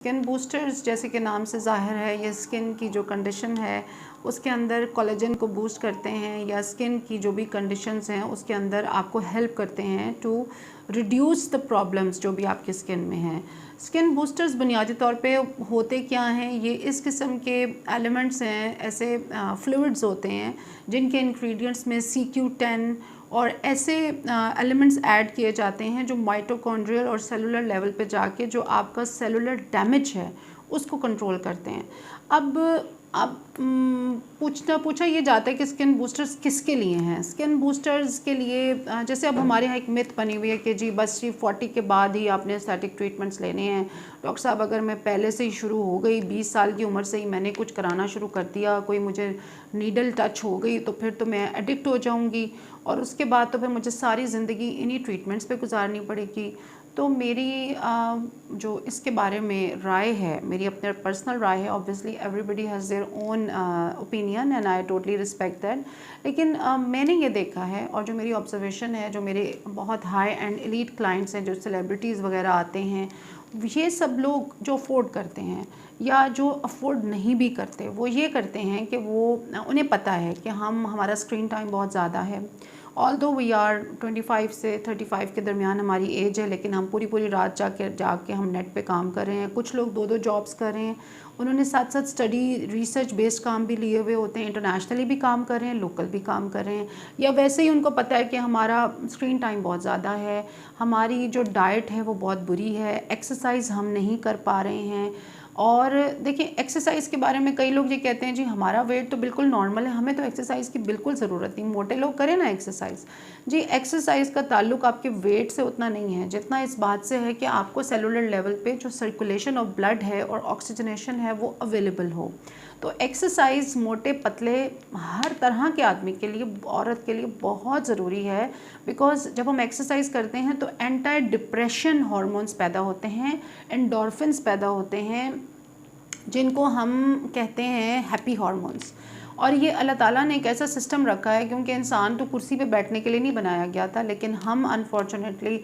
Skin boosters जैसे कि नाम से ज़ाहिर है, ये स्किन की जो कंडीशन है उसके अंदर कोलेजन को बूस्ट करते हैं या स्किन की जो भी कंडीशंस हैं उसके अंदर आपको हेल्प करते हैं टू रिड्यूस द प्रॉब्लम्स जो भी आपकी स्किन में हैं। स्किन बूस्टर्स बुनियादी तौर पे होते क्या हैं, ये इस किस्म के एलिमेंट्स हैं, ऐसे फ्लूइड्स होते हैं जिनके इंग्रेडिएंट्स में CQ10 और ऐसे एलिमेंट्स ऐड किए जाते हैं जो माइटोकॉन्ड्रियल और सेलुलर लेवल पे जाके जो आपका सेलुलर डैमेज है उसको कंट्रोल करते हैं। अब पूछा ये जाता है कि स्किन बूस्टर्स किसके लिए हैं। स्किन बूस्टर्स के लिए जैसे अब हमारे यहाँ एक मिथ बनी हुई है कि जी बस सिर्फ 40 के बाद ही आपने एस्थेटिक ट्रीटमेंट्स लेने हैं। डॉक्टर साहब अगर मैं पहले से ही शुरू हो गई, 20 साल की उम्र से ही मैंने कुछ कराना शुरू कर दिया, कोई मुझे नीडल टच हो गई तो फिर तो मैं एडिक्ट हो जाऊँगी और उसके बाद तो फिर मुझे सारी ज़िंदगी इन्हीं ट्रीटमेंट्स पे गुजारनी पड़ेगी। तो मेरी जो इसके बारे में राय है, मेरी अपने पर्सनल राय है, obviously everybody has their own opinion and I totally respect that. लेकिन मैंने ये देखा है और जो मेरी ऑब्जर्वेशन है, जो मेरे बहुत हाई एंड एलीट क्लाइंट्स हैं, जो सेलिब्रिटीज़ वगैरह आते हैं, ये सब लोग जो अफोर्ड करते हैं या जो अफोर्ड नहीं भी करते, वो ये करते हैं कि उन्हें पता है कि हमारा स्क्रीन टाइम बहुत ज़्यादा है। ऑल्दो वी आर 25 से 35 के दरमियान हमारी एज है, लेकिन हम पूरी रात जाके हम नेट पे काम कर रहे हैं। कुछ लोग 2-2 जॉब्स कर रहे हैं, उन्होंने साथ साथ स्टडी रिसर्च बेस्ड काम भी लिए हुए होते हैं, इंटरनेशनली भी काम कर रहे हैं, लोकल भी काम कर रहे हैं, या वैसे ही उनको पता है कि हमारा स्क्रीन टाइम बहुत ज़्यादा है, हमारी जो डाइट है वो बहुत बुरी है, एक्सरसाइज हम नहीं कर पा रहे हैं। और देखिए एक्सरसाइज के बारे में कई लोग ये कहते हैं जी हमारा वेट तो बिल्कुल नॉर्मल है, हमें तो एक्सरसाइज की बिल्कुल ज़रूरत नहीं, मोटे लोग करें ना एक्सरसाइज। जी एक्सरसाइज का ताल्लुक आपके वेट से उतना नहीं है जितना इस बात से है कि आपको सेलुलर लेवल पे जो सर्कुलेशन ऑफ ब्लड है और ऑक्सीजनेशन है वो अवेलेबल हो। तो एक्सरसाइज मोटे पतले हर तरह के आदमी के लिए, औरत के लिए बहुत ज़रूरी है, बिकॉज जब हम एक्सरसाइज करते हैं तो एंटी डिप्रेशन हार्मोन्स पैदा होते हैं, एंडोर्फिन्स पैदा होते हैं, जिनको हम कहते हैं हैप्पी हार्मोन्स। और ये अल्लाह ताला ने एक ऐसा सिस्टम रखा है, क्योंकि इंसान तो कुर्सी पे बैठने के लिए नहीं बनाया गया था, लेकिन हम अनफॉर्चुनेटली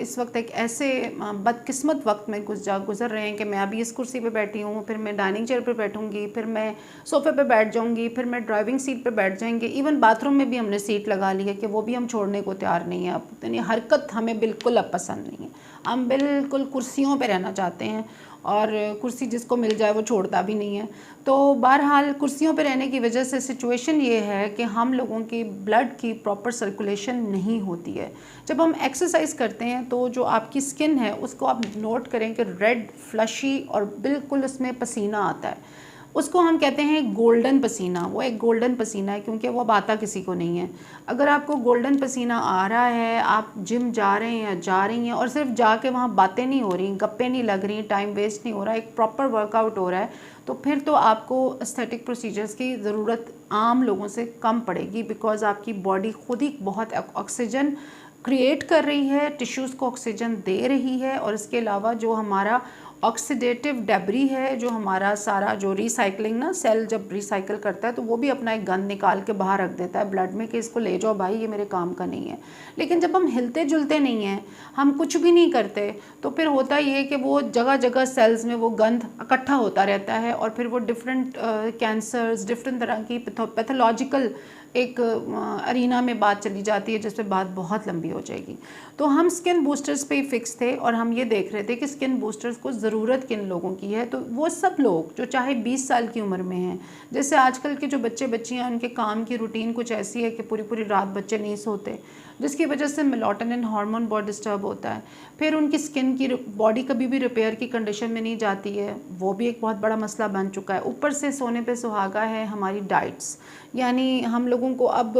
इस वक्त एक ऐसे बदकिस्मत वक्त में गुजर रहे हैं कि मैं अभी इस कुर्सी पे बैठी हूँ, फिर मैं डाइनिंग चेयर पे बैठूँगी, फिर मैं सोफ़े पे बैठ जाऊँगी, फिर मैं ड्राइविंग सीट पे बैठ जाएंगे, इवन बाथरूम में भी हमने सीट लगा ली है कि वो भी हम छोड़ने को तैयार नहीं है। अब यानी हरकत हमें बिल्कुल अब पसंद नहीं है, हम बिल्कुल कुर्सियों पर रहना चाहते हैं और कुर्सी जिसको मिल जाए वो छोड़ता भी नहीं है। तो बहरहाल कुर्सियों पे रहने की वजह से सिचुएशन ये है कि हम लोगों की ब्लड की प्रॉपर सर्कुलेशन नहीं होती है। जब हम एक्सरसाइज करते हैं तो जो आपकी स्किन है उसको आप नोट करें कि रेड फ्लशी और बिल्कुल उसमें पसीना आता है, उसको हम कहते हैं गोल्डन पसीना। वो एक गोल्डन पसीना है क्योंकि वो अब आता किसी को नहीं है। अगर आपको गोल्डन पसीना आ रहा है, आप जिम जा रहे हैं या जा रही हैं और सिर्फ जाके वहाँ बातें नहीं हो रही, गप्पे नहीं लग रही, टाइम वेस्ट नहीं हो रहा, एक प्रॉपर वर्कआउट हो रहा है, तो फिर तो आपको एस्थेटिक प्रोसीजर्स की ज़रूरत आम लोगों से कम पड़ेगी, बिकॉज़ आपकी बॉडी खुद ही बहुत ऑक्सीजन क्रिएट कर रही है, टिश्यूज़ को ऑक्सीजन दे रही है। और इसके अलावा जो हमारा ऑक्सीडेटिव डेब्री है, जो हमारा सारा जो रिसाइकलिंग ना, सेल जब रिसाइकल करता है तो वो भी अपना एक गंद निकाल के बाहर रख देता है ब्लड में कि इसको ले जाओ भाई, ये मेरे काम का नहीं है। लेकिन जब हम हिलते जुलते नहीं हैं, हम कुछ भी नहीं करते, तो फिर होता ये कि वो जगह जगह सेल्स में वो गंद इकट्ठा होता रहता है और फिर वो डिफरेंट कैंसर्स, डिफरेंट तरह की पैथोलॉजिकल एक अरीना में बात चली जाती है, जिस पे बात बहुत लंबी हो जाएगी। तो हम स्किन बूस्टर्स पे ही फिक्स थे और हम ये देख रहे थे कि स्किन बूस्टर्स को ज़रूरत किन लोगों की है। तो वो सब लोग जो चाहे 20 साल की उम्र में हैं, जैसे आजकल के जो बच्चे बच्चियाँ, उनके काम की रूटीन कुछ ऐसी है कि पूरी रात बच्चे नहीं सोते, जिसकी वजह से मेलाटोनिन हार्मोन बहुत डिस्टर्ब होता है। फिर उनकी स्किन की बॉडी कभी भी रिपेयर की कंडीशन में नहीं जाती है, वो भी एक बहुत बड़ा मसला बन चुका है। ऊपर से सोने पे सुहागा है हमारी डाइट्स, यानी हम लोगों को अब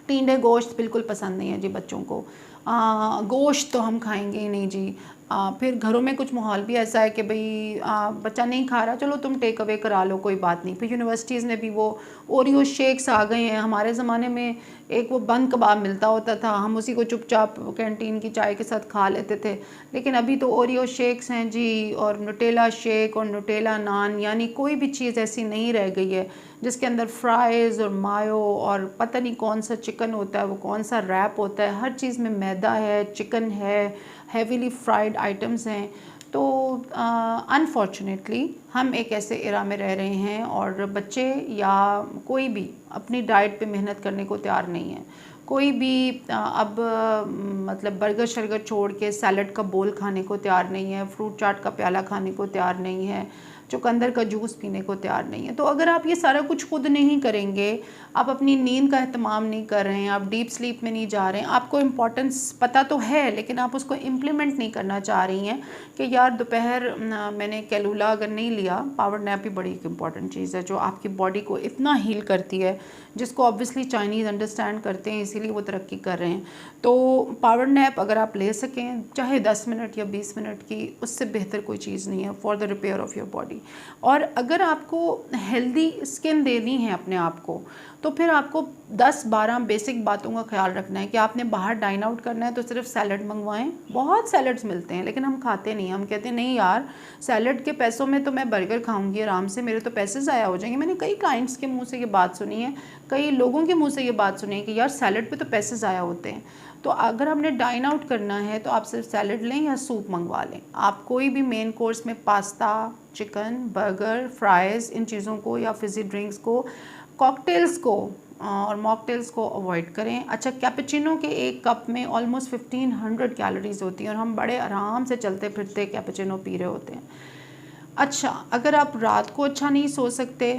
टींडे गोश्त बिल्कुल पसंद नहीं है जी बच्चों को। गोश्त तो हम खाएंगे ही नहीं जी। फिर घरों में कुछ माहौल भी ऐसा है कि भाई बच्चा नहीं खा रहा, चलो तुम टेक अवे करा लो, कोई बात नहीं। फिर यूनिवर्सिटीज़ में भी वो ओरियो शेक्स आ गए हैं। हमारे ज़माने में एक वो बंद कबाब मिलता होता था, हम उसी को चुपचाप कैंटीन की चाय के साथ खा लेते थे। लेकिन अभी तो ओरियो शेक्स हैं जी, और न्यूटेला शेक और न्यूटेला नान, यानी कोई भी चीज़ ऐसी नहीं रह गई है जिसके अंदर फ्राइज़ और मायो और पता नहीं कौन सा चिकन होता है, वो कौन सा रैप होता है, हर चीज़ में मैदा है, चिकन है, हेवीली फ्राइड आइटम्स हैं। तो अनफॉर्चुनेटली हम एक ऐसे एरा में रह रहे हैं और बच्चे या कोई भी अपनी डाइट पे मेहनत करने को तैयार नहीं है। कोई भी अब मतलब बर्गर शर्गर छोड़ के सैलड का बोल खाने को तैयार नहीं है, फ्रूट चाट का प्याला खाने को तैयार नहीं है, चुकंदर का जूस पीने को तैयार नहीं है। तो अगर आप ये सारा कुछ खुद नहीं करेंगे, आप अपनी नींद का एहतमाम नहीं कर रहे हैं, आप डीप स्लीप में नहीं जा रहे हैं, आपको इम्पोर्टेंस पता तो है लेकिन आप उसको इम्प्लीमेंट नहीं करना चाह रही हैं कि यार दोपहर मैंने कैलूला अगर नहीं लिया, पावर नैप भी बड़ी एक इम्पॉर्टेंट चीज़ है जो आपकी बॉडी को इतना हील करती है, जिसको ऑब्वियसली चाइनीज़ अंडरस्टैंड करते हैं, इसीलिए वो तरक्की कर रहे हैं। तो पावर नैप अगर आप ले सकें, चाहे 10 मिनट या 20 मिनट की, उससे बेहतर कोई चीज़ नहीं है for the repair of your body. और अगर आपको हेल्दी स्किन देनी है अपने आप को, तो फिर आपको 10-12 बेसिक बातों का ख्याल रखना है कि आपने बाहर डाइन आउट करना है तो सिर्फ सैलड मंगवाएं। बहुत सैलड्स मिलते हैं लेकिन हम खाते नहीं, हम कहते हैं नहीं यार सैलड के पैसों में तो मैं बर्गर खाऊंगी आराम से, मेरे तो पैसे ज़ाया हो जाएंगे। मैंने कई क्लाइंट्स के मुंह से ये बात सुनी है, कई लोगों के मुंह से ये बात सुनी है कि यार सैलड पे तो पैसे ज़ाया होते हैं। तो अगर हमने डाइन आउट करना है तो आप सिर्फ सैलड लें या सूप मंगवा लें। आप कोई भी मेन कोर्स में पास्ता, चिकन, बर्गर, फ्राइज़, इन चीज़ों को या फिज़ी ड्रिंक्स को, कॉकटेल्स को और मॉकटेल्स को अवॉइड करें। अच्छा, कैपेचिनो के एक कप में ऑलमोस्ट 1500 कैलोरीज होती हैं और हम बड़े आराम से चलते फिरते कैपेचिनो पी रहे होते हैं। अच्छा, अगर आप रात को अच्छा नहीं सो सकते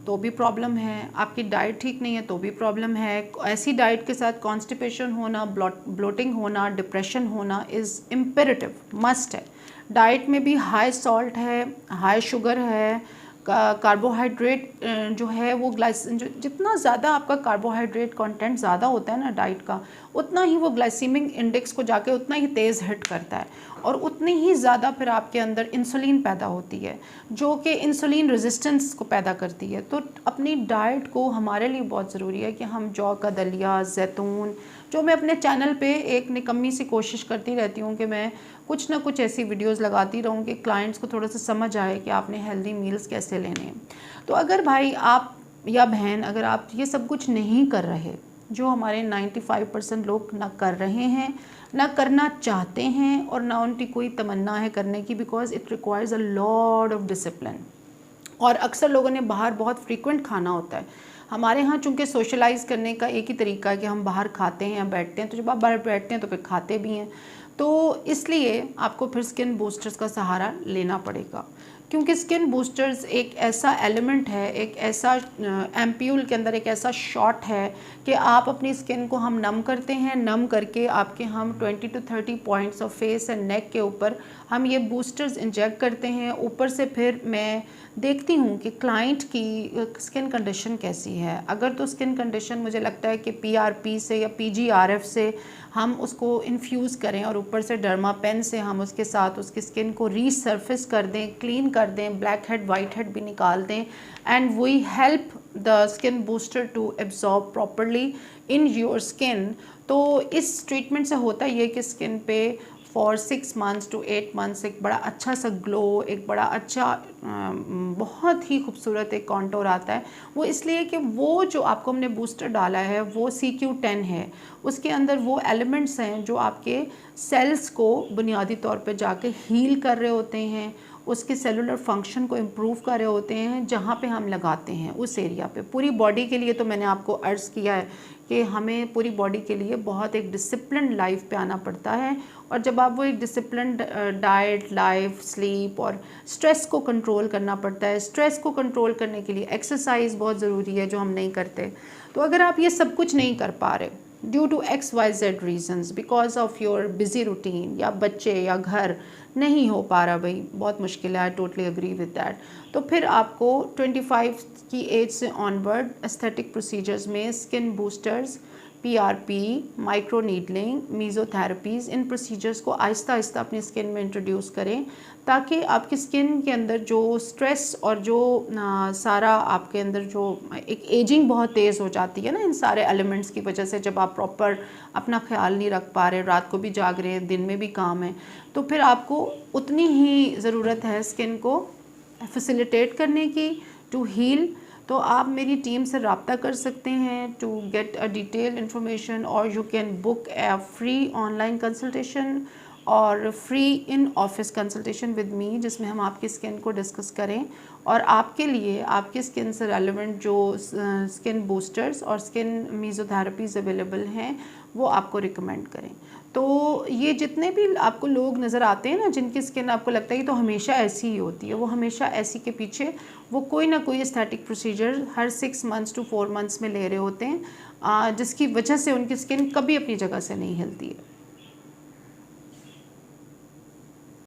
तो भी प्रॉब्लम है, आपकी डाइट ठीक नहीं है तो भी प्रॉब्लम है। ऐसी डाइट के साथ कॉन्स्टिपेशन होना, ब्लोटिंग होना, डिप्रेशन होना इज़ इम्पेरेटिव, मस्ट है। डाइट में भी हाई सॉल्ट है, हाई शुगर है, कार्बोहाइड्रेट जो है वो जितना ज़्यादा आपका कार्बोहाइड्रेट कंटेंट ज़्यादा होता है ना डाइट का, उतना ही वो ग्लाइसीमिक इंडेक्स को जाके उतना ही तेज़ हिट करता है और उतनी ही ज़्यादा फिर आपके अंदर इंसुलिन पैदा होती है जो कि इंसुलिन रेजिस्टेंस को पैदा करती है। तो अपनी डाइट को हमारे लिए बहुत ज़रूरी है कि हम जौ का दलिया, जैतून, जो मैं अपने चैनल पे एक निकम्मी सी कोशिश करती रहती हूँ कि मैं कुछ ना कुछ ऐसी वीडियोस लगाती रहूँ कि क्लाइंट्स को थोड़ा सा समझ आए कि आपने हेल्दी मील्स कैसे लेने हैं। तो अगर भाई आप या बहन, अगर आप ये सब कुछ नहीं कर रहे, जो हमारे 95% लोग ना कर रहे हैं, ना करना चाहते हैं और ना उनकी कोई तमन्ना है करने की, because it requires a lot of discipline. और अक्सर लोगों ने बाहर बहुत फ्रीक्वेंट खाना होता है। हमारे यहाँ चूँकि सोशलाइज़ करने का एक ही तरीका है कि हम बाहर खाते हैं या बैठते हैं, तो जब आप बाहर बैठते हैं तो फिर खाते भी हैं, तो इसलिए आपको फिर स्किन बूस्टर्स का सहारा लेना पड़ेगा। क्योंकि स्किन बूस्टर्स एक ऐसा एलिमेंट है, एक ऐसा एम्प्यूल के अंदर एक ऐसा शॉट है कि आप अपनी स्किन को हम नम करते हैं, नम करके आपके हम 20 to 30 points of face and neck के ऊपर हम ये बूस्टर्स इंजेक्ट करते हैं। ऊपर से फिर मैं देखती हूँ कि क्लाइंट की स्किन कंडीशन कैसी है। अगर तो स्किन कंडीशन मुझे लगता है कि PRP से या PGRF से हम उसको इन्फ्यूज़ करें और ऊपर से डर्मा पेन से हम उसके साथ उसकी स्किन को रीसर्फेस कर दें, क्लीन कर दें, ब्लैक हेड वाइट हेड भी निकाल दें, and we help the skin booster to absorb properly in your skin. तो इस ट्रीटमेंट से होता ये कि स्किन पे फॉर 6 months to 8 months एक बड़ा अच्छा सा ग्लो, एक बड़ा अच्छा बहुत ही खूबसूरत एक कॉन्टोर आता है। वो इसलिए कि वो जो आपको हमने बूस्टर डाला है वो CQ10 है, उसके अंदर वो एलिमेंट्स हैं जो आपके सेल्स को बुनियादी तौर पे जाके हील कर रहे होते हैं, उसके सेलुलर फंक्शन को इम्प्रूव कर रहे होते हैं जहाँ पे हम लगाते हैं उस एरिया पे। पूरी बॉडी के लिए तो मैंने आपको अर्ज़ किया है कि हमें पूरी बॉडी के लिए बहुत एक डिसिप्लिन लाइफ पे आना पड़ता है, और जब आप वो एक डिसिप्लिन डाइट, लाइफ, स्लीप और स्ट्रेस को कंट्रोल करना पड़ता है। स्ट्रेस को कंट्रोल करने के लिए एक्सरसाइज बहुत ज़रूरी है जो हम नहीं करते। तो अगर आप ये सब कुछ नहीं कर पा रहे due to XYZ reasons, because of your busy routine, या बच्चे या घर नहीं हो पा रहा, भाई बहुत मुश्किल है, I totally agree with that, तो फिर आपको 25 की एज से ऑनवर्ड एस्थेटिक प्रोसीजर्स में skin boosters, PRP, micro needling, mesotherapies, इन प्रोसीजर्स को आहिस्ता आहिस्ता अपनी स्किन में इंट्रोड्यूस करें ताकि आपकी स्किन के अंदर जो स्ट्रेस और जो सारा आपके अंदर जो एक एजिंग बहुत तेज़ हो जाती है ना इन सारे एलिमेंट्स की वजह से, जब आप प्रॉपर अपना ख्याल नहीं रख पा रहे, रात को भी जाग रहे हैं, दिन में भी काम है, तो फिर आपको उतनी ही ज़रूरत है स्किन को फैसिलिटेट करने की, टू हील। तो आप मेरी टीम से रब्ता कर सकते हैं to get a detail information, और you can book a free online consultation और free in office consultation with me, जिसमें हम आपकी स्किन को डिस्कस करें और आपके लिए आपकी स्किन से रेलेवेंट जो स्किन बूस्टर्स और स्किन मेसोथेरेपीज़ अवेलेबल हैं वो आपको रिकमेंड करें। तो ये जितने भी आपको लोग नज़र आते हैं ना जिनकी स्किन आपको लगता है कि तो हमेशा ऐसी ही होती है, वो हमेशा ऐसी के पीछे वो कोई ना कोई aesthetic procedure her 6 months to 4 months में ले रहे होते हैं, जिसकी वजह से उनकी स्किन कभी अपनी जगह से नहीं हिलती है।